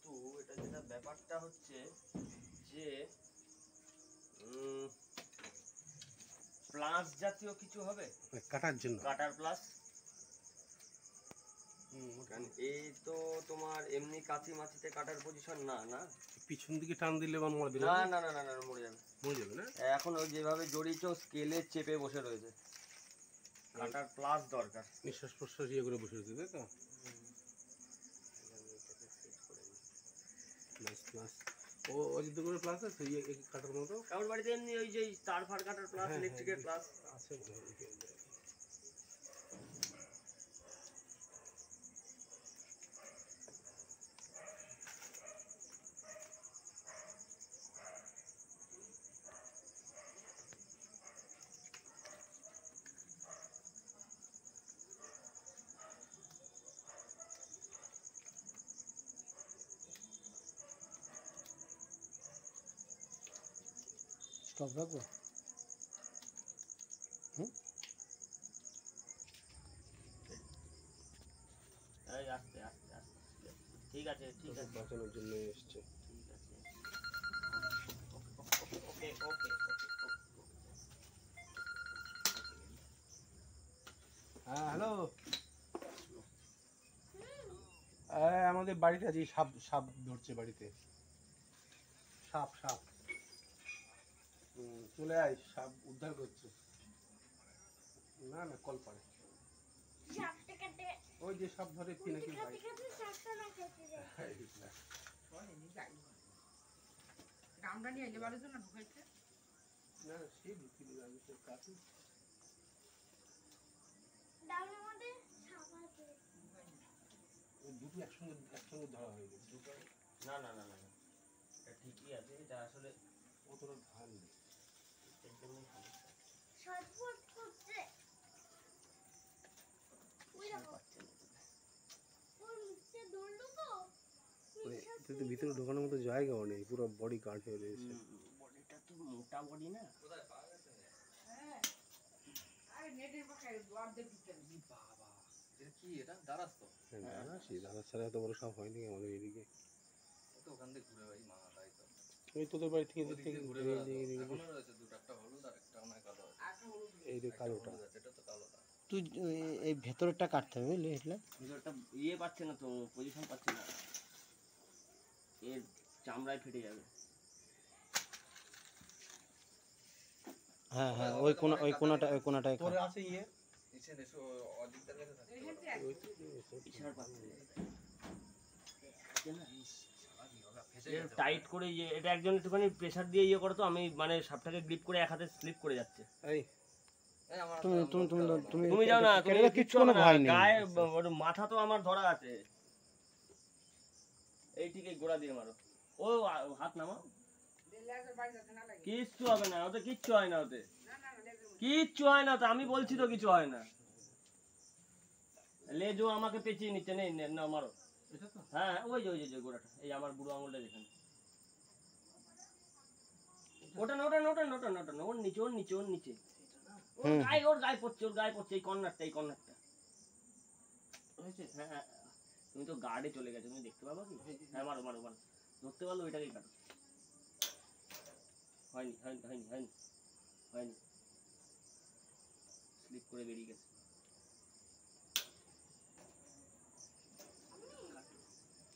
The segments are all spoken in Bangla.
কিন্তু এটা যেটা ব্যাপারটা হচ্ছে যে প্লাস জাতীয় কিছু হবে কাটার জন্য, কাটার প্লাস। কারণ এই তো তোমার এমনি কাঁচি মাছিতে কাটার পজিশন না, না পিছন দিকে টান দিলে বা মরবে না, না না না না মরে যাবে, মরে যাবে না। এখন ওই যেভাবে জড়িয়েছ স্কেলে চেপে বসে রয়েছে, কাটার প্লাস দরকার। নিঃশ্বাস প্রশ্বাস ইয়ে করে বসে রয়েছে, তাই তো? প্লাস প্লাস ও যদি করে প্লাস আছে ইয়ে কাটার মতো কারোর বাড়িতে এমনি ওই যে তার ফার কাটার প্লাস, ইলেকট্রিকের প্লাস আছে। স্টপ রাখবো। আস্তে আস্তে আস্তে, ঠিক আছে ঠিক আছে, বাঁচানোর জন্য এসছে। ঠিক আছে, ওকে ওকে ওকে। হ্যাঁ হ্যালো, আমাদের বাড়িতে আজ সাপ সাপ ধরছে বাড়িতে, সাপ সাপ চলে আয়, সাপ উদ্ধার করছে। না না কল পারে ওই যে সাপ ধরে কি নাকি আমরা নিয়ে এলে বাড়ির জন্য ঢুকাইছে না সে ঢুকিনি আমি তো কাছে দুটো একসঙ্গে ধরা হয়ে গেছে দুটো। না না না না না, এটা ঠিকই আছে, এটা আসলে অতটা ধান নেই। ভিতরে ঢোকানোর মতো জায়গাও নেই, পুরো বডি গার্ড হয়ে রয়েছে। বডিটা তো মোটা বডি না। হ্যাঁ আরে নেটের পাশে অর্ধেক ঢুকে বাবা, এটা কি, এটা দারাস তো? হ্যাঁ দারাসি, দারাস ছাড়া এত বড় সাপ হয়নি আমাদের এদিকে। তো ওখান থেকে ঘুরে ভাই মা, তাই তো ওই তোদের বাড়ি থেকে ঘুরে বেড়াতো, এখনো রয়েছে দুটো, একটা হলুদ আর একটা অনেক কালো আছে। এই যে কালোটা, এটা তো কালোটা। তুই এই ভেতরটা কাটতে হবে বুঝলি, এটা ভিতরটা ইয়ে পাচ্ছে না তো, পজিশন পাচ্ছে না, এর চামড়ায় ফেটে যাবে। হ্যাঁ হ্যাঁ ওই কোনাটায় তোর আছে ইয়ে নিচে এসো, অদিকটার কাছে থাকে ইশার পাচ্ছে টাইট করে ইয়ে, এটা একজন একটুখানি প্রেসার দিয়ে ইয়ে করো তো, আমি মানে সাপটাকে গ্রিপ করে এক হাতে স্লিপ করে যাচ্ছে। এই তুমি যাও না, তুমি কিচ্ছু হবে না, গায়ে মাথা তো আমার ধরা আছে, এই ঠিক এই গোড়া দিয়ে মারো, ও হাত নামাও, কিচ্ছু হবে না ওতে, কিচ্ছু হয় না ওতে, কিচ্ছু হয় না তো, আমি বলছি তো কিছু হয় না। লেজও আমাকে পেঁচিয়ে নিচ্ছে, নেই না মারো। হ্যাঁ ওই যে ওই যে গোড়াটা, এই আমার বুড়ো আঙুলটা যেখানে, ওটা না ওটা না ওটা না ওটা না ওটা না, ওর নিচে ওর নিচে ওর নিচে, ওর গায়ে পড়ছে, ওর গায়ে পড়ছে, এই কর্নারটা, এই কর্নারটা হয়েছে। হ্যাঁ হ্যাঁ, তুমি তো গার্ডে চলে গেছো, তুমি দেখতে পাবা কি? হ্যাঁ মারো মারো মারো, ধরতে পারলো ওইটাকেই কাটো। হয়নি হয়নি হয়নি হয়নি হয়নি, স্লিপ করে বেরিয়ে গেছে।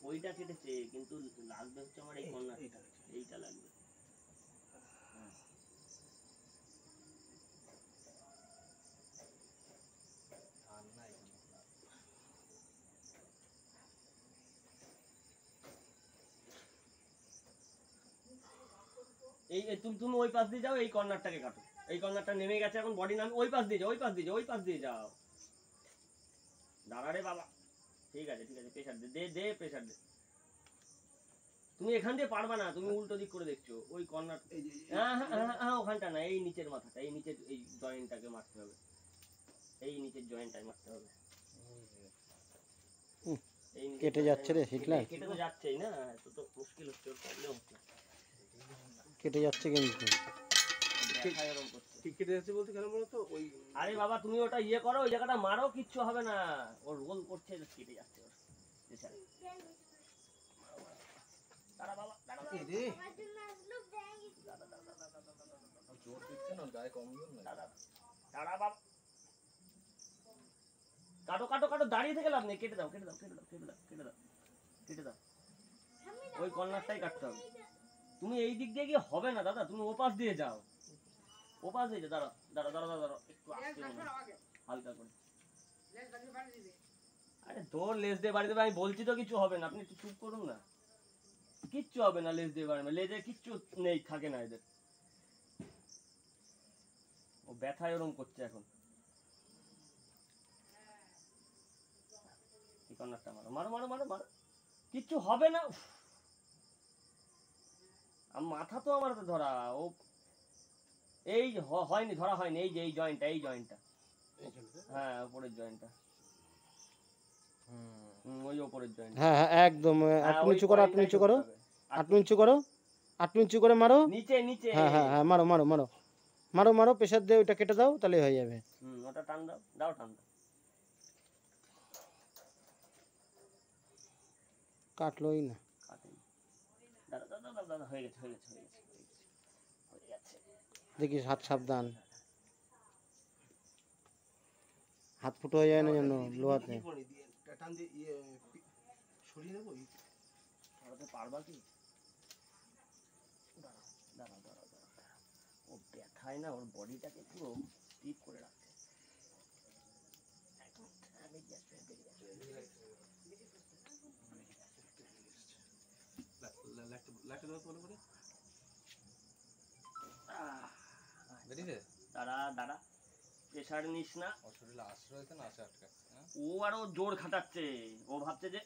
ওইটা কেটেছে কিন্তু লাগবে হচ্ছে আমার এই কর্নারটা, এইটা লাগবে। এই তুমি তুমি ওই পাশ দিয়ে যাও, এই কর্নারটাকে কাটো, এই কর্নারটা নেমে গেছে এখন, বডি নামে ওই পাশ দিয়ে যাও, ওই পাশ দিয়ে যাও, ওই পাশ দিয়ে যাও, দাঁড়া রে বাবা, ঠিক আছে ঠিক আছে, প্রেসার দে দে দে, প্রেসার দে। তুমি এখান দিয়ে পারবা না, তুমি উল্টো দিক করে দেখছো, ওই কর্নার, হ্যাঁ হ্যাঁ হ্যাঁ হ্যাঁ ওখানটা না, এই নিচের মাথাটা, এই নিচের এই জয়েন্টটাকে মারতে হবে, এই নিচের জয়েন্টটাই মারতে হবে। কেটে যাচ্ছে রে হিটলার, কেটে তো যাচ্ছেই না, তো তো মুশকিল হচ্ছে, ওর প্রবলেম হচ্ছে, কেটে যাচ্ছে কিন্তু কেটে যাচ্ছে বলতে কেন বলো তো, ওই আরে বাবা তুমি ওটা ইয়ে করো, ওই জায়গাটা মারো, কিচ্ছু হবে না, ওর রোল করছে, কেটে যাচ্ছে ওর। দাঁড়া বাবা, দাঁড়া, দাঁড়া, এরে জোর দিচ্ছে না, গায়ে কমজোর না। দাঁড়া, দাঁড়া বাবা। কাটো কাটো কাটো, দাঁড়িয়ে থেকে লাভ নেই, কেটে দাও কেটে দাও কেটে দাও কেটে দাও কেটে দাও কেটে দাও। ওই কর্নারটাই কাটতে হবে। তুমি এই দিক দিয়ে গিয়ে হবে না দাদা, তুমি ওপাশ দিয়ে যাও, ওপাশ দিয়ে যাও। দাঁড়া দাঁড়া দাঁড়া দাঁড়া দাঁড়া, একটু আস্তে বলো, হালকা করে। আরে তোর লেজ দিয়ে বাড়ি দেবে, আমি বলছি তো কিছু হবে না, আপনি একটু চুপ করুন না। কিচ্ছু হবে না লেজ দিয়ে বাড়ি, লেজে কিচ্ছু নেই, থাকে না এদের। ও ব্যথায় ওরম করছে এখন। এই কর্নারটা মারো মারো মারো মারো মারো, কিচ্ছু হবে না। উফ, মাথা তো আমার তো ধরা, ও এই হয়নি, ধরা হয়নি, এই যে এই জয়েন্টটা, এই জয়েন্টটা, হ্যাঁ উপরের জয়েন্টটা, ওই উপরের জয়েন্ট। হ্যাঁ হ্যাঁ একদম, আটটু নিচু করো, আটটু নিচু করো, আটটু নিচু করো, আটটু নিচু করে মারো। নিচে নিচে, হ্যাঁ হ্যাঁ হ্যাঁ, মারো মারো মারো মারো মারো, প্রেশার দিয়ে ওইটা কেটে দাও, তাহলে হয়ে যাবে। ওটা টান দাও, দাও টান দাও। কাটলোই না। কাটেনি। দাঁড়া দাঁড়া দাঁড়া দাঁড়া, হয়ে গেছে হয়ে গেছে হয়ে গেছে হয়ে গেছে। দেখিস হাত সাবধান, হাত ফুটো হয়ে যায় না যেন লোহাতে। টান দিয়ে সরিয়ে নেবো। ধরাতে পারবা কি? দাঁড়া দাঁড়া দাঁড়া দাঁড়া, ও ব্যথায় না ওর বডিটাকে পুরো স্টিফ করে রাখছে। লাইটটা দাও ভালো করে। বেরিয়েছে? দাঁড়া দাঁড়া, প্রেশার নিস না। ওর শরীরে আশ রয়েছে না, আশে আটকাচ্ছে, হ্যাঁ? ও আরো জোর খাটাচ্ছে, ও ভাবছে যে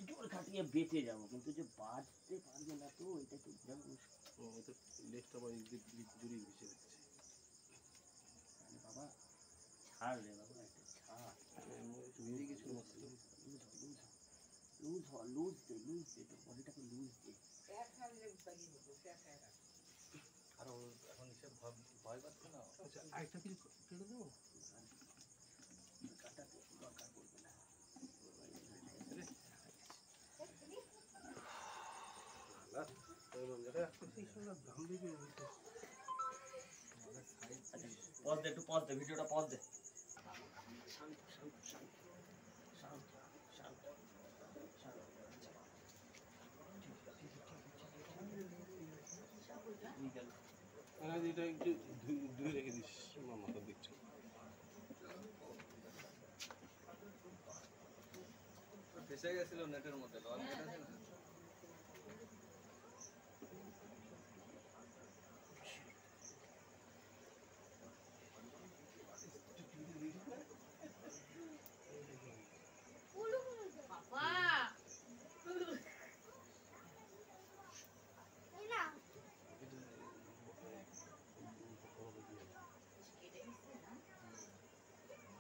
জোর খাটিয়ে বেঁচে যাবো, কিন্তু যে বাঁচতে পারবে না, তো এটা তো বিরাট মুশকিল। ও তো লেগটা আবার জুড়িয়ে দিচ্ছে। আরে বাবা ছাড় রে বাবা, একটা ছাড়, বেরিয়ে গেছিল মস্ত। লুজ দে তোর বডিটাকে লুজ দে। আর ও এখন হিসেব ভয় পাচ্ছে না। আচ্ছা আরেকটা কি কেটে দেবো? কাটাতে দরকার পড়বে না। পজ দে, একটু পজ দে, ভিডিওটা পজ দে। শান্ত শান্ত শান্ত শান্ত শান্ত শান্ত। এটা একটু ধুয়ে রেখে দিস আমার মাথার দিকটা। ফেসে গেছিল নেটের মধ্যে, লল কেটেছে না।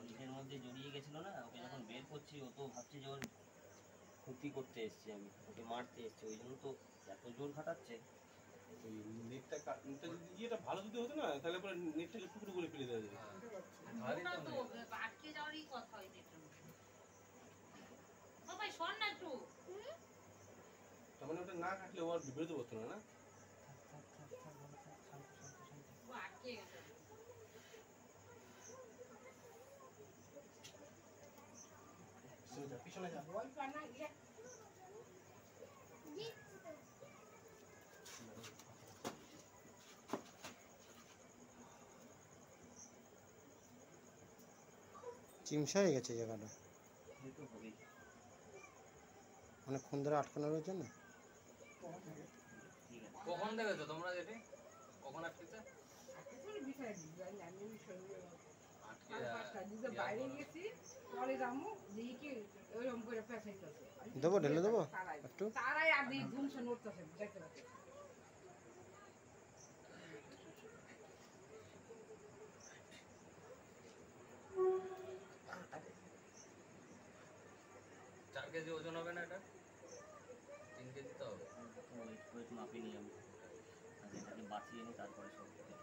নিজের মধ্যে জড়িয়ে গেছিল না, ওকে যখন বের করছি ও তো ভাবছে যে ওর ক্ষতি করতে এসছি, আমি ওকে মারতে এসছি, ওই জন্য তো এত জোর খাটাচ্ছে। ওই নেটটা যদি ইয়েটা ভালো যদি হতো না, তাহলে পরে নেটটাকে টুকরো করে ফেলে দেওয়া যায়। ভারী তো নেই। আটকে যাওয়ারই কথা ওই নেটের মধ্যে। বাবাই শোন না একটু। তার মানে ওটা না কাটলে ও আর বিপরীত করতো না, না? ও আটকে গেছে। পিছনে যা। ওই কানা গিয়ে চিমসা হয়ে গেছে জায়গাটা, এই তো হবেই। অনেকক্ষণ ধরে আটকানো রয়েছে না। ঠিক আছে, কখন দেখেছো তোমরা যেটি? কখন আটকেছে? আটকে বিছাই দিই, আমি শুয়ে আটকে পাঁচটা দিকে বাইরে গেছি, পরে যাবো দেখি ওইরকম করে পেছাইতেছে। দেবো, ঢেলে দেবো একটু। তারাই আর দিই ধুমছে নড়তেছে, দেখতে পাচ্ছি। চার কেজি ওজন হবে না এটা? 3 কেজি তো হবে। ওয়েট মাপিনি আমি, আগে এটাকে বাঁচিয়ে নিই, তারপরে সব কিছু।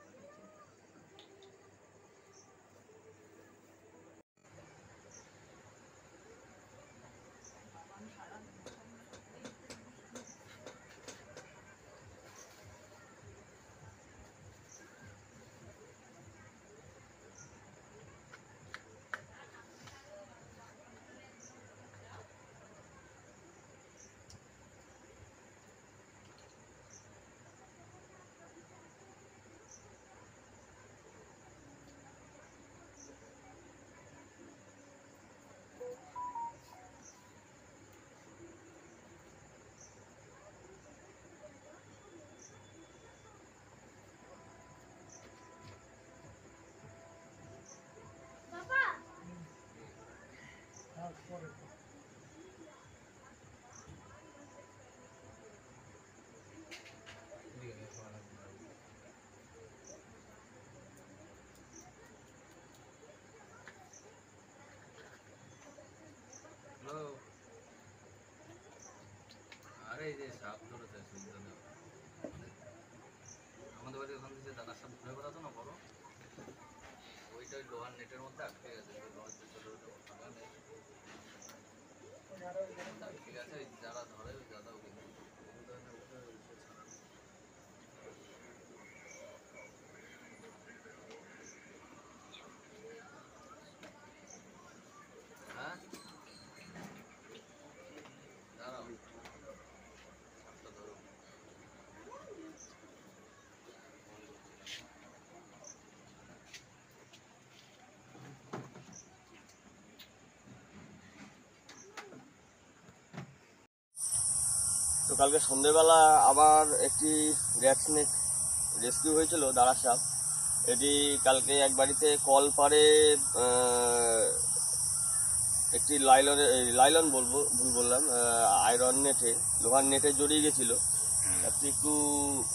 সাপ ধরেছে সুন্দর। আমাদের বাড়ির ওখান থেকে দাদা সাপ ঘুরে বেড়াতো না বড়, ওইটা ওই লোহার নেটের মধ্যে আটকে গেছে। ওই লোহার যে ছোট ছোট ফাঁকা নেই, আটকে গেছে। ওই যারা ধরে ওই দাদাও কিন্তু হ্যাঁ দাঁড়াও, সাপটা ধরো। তো কালকে সন্ধ্যেবেলা আবার একটি র্যাট স্নেক রেস্কিউ হয়েছিল, দাঁড়া সাপ। এটি কালকে এক বাড়িতে কল পারে একটি লাইলন বলবো, ভুল বললাম, আয়রন নেটে, লোহার নেটে জড়িয়ে গেছিল। তাতে একটু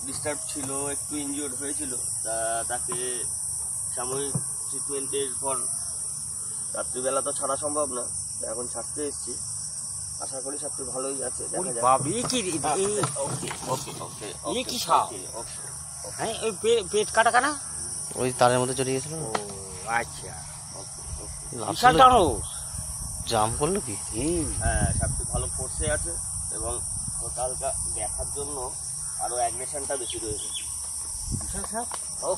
ডিস্টার্ব ছিল, একটু ইনজিওর্ড হয়েছিল। তাকে সাময়িক ট্রিটমেন্টের পর রাত্রিবেলা তো ছাড়া সম্ভব না, এখন ছাড়তে এসেছি। আশা করি সাপটি ভালোই আছে, দেখা যাক। বাবি কি ওকে ওকে ওকে ये কি সাপ? হ্যাঁ ওই পেট কাটা কানা ওই তারের মধ্যে চলে গেছিল ও আচ্ছা লাফ বিশাল করলো- টানুস জাম্প করলো কি? হ্যাঁ, সাপটি ভালো ফোর্সে আছে এবং হালকা দেখার জন্য আরো অ্যাগ্রেশনটা বেশি রয়েছে। বিশাল সাপ ও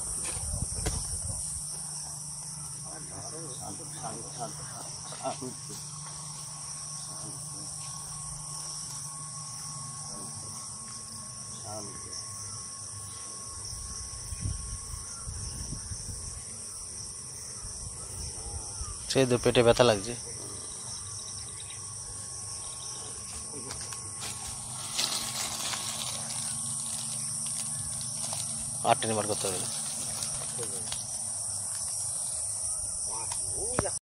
সেই তো পেটে ব্যথা লাগছে। আর টেনে বার করতে হবে।